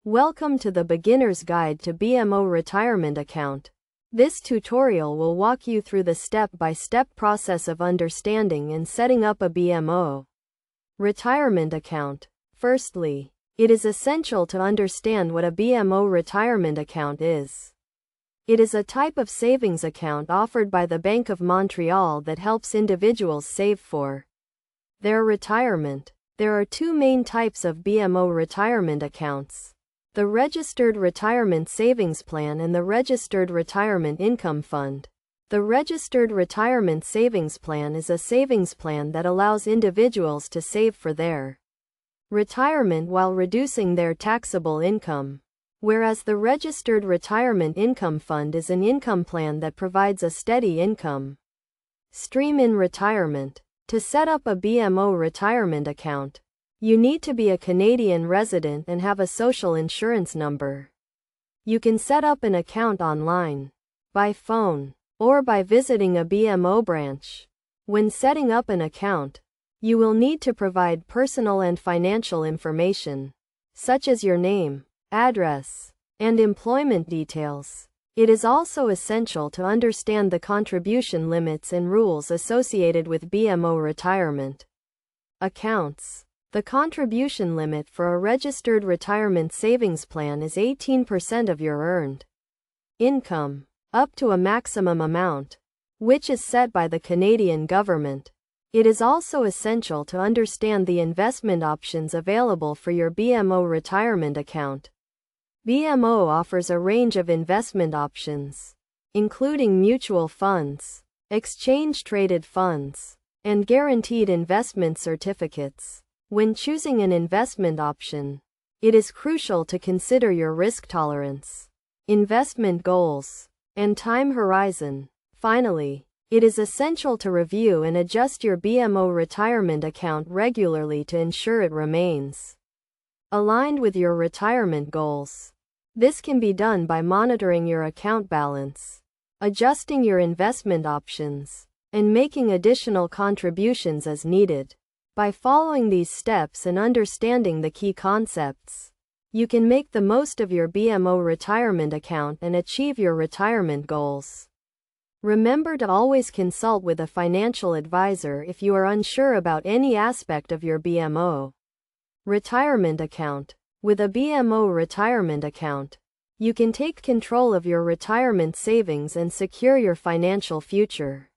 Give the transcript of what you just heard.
Welcome to the Beginner's Guide to BMO Retirement Account. This tutorial will walk you through the step-by-step process of understanding and setting up a BMO retirement account. Firstly, it is essential to understand what a BMO retirement account is. It is a type of savings account offered by the Bank of Montreal that helps individuals save for their retirement. There are two main types of BMO retirement accounts: the Registered Retirement Savings Plan and the Registered Retirement Income Fund. The Registered Retirement Savings Plan is a savings plan that allows individuals to save for their retirement while reducing their taxable income, whereas the Registered Retirement Income Fund is an income plan that provides a steady income stream in retirement. To set up a BMO retirement account, you need to be a Canadian resident and have a social insurance number. You can set up an account online, by phone, or by visiting a BMO branch. When setting up an account, you will need to provide personal and financial information, such as your name, address, and employment details. It is also essential to understand the contribution limits and rules associated with BMO retirement accounts. The contribution limit for a registered retirement savings plan is 18% of your earned income, up to a maximum amount, which is set by the Canadian government. It is also essential to understand the investment options available for your BMO retirement account. BMO offers a range of investment options, including mutual funds, exchange-traded funds, and guaranteed investment certificates. When choosing an investment option, it is crucial to consider your risk tolerance, investment goals, and time horizon. Finally, it is essential to review and adjust your BMO retirement account regularly to ensure it remains aligned with your retirement goals. This can be done by monitoring your account balance, adjusting your investment options, and making additional contributions as needed. By following these steps and understanding the key concepts, you can make the most of your BMO retirement account and achieve your retirement goals. Remember to always consult with a financial advisor if you are unsure about any aspect of your BMO retirement account. With a BMO retirement account, you can take control of your retirement savings and secure your financial future.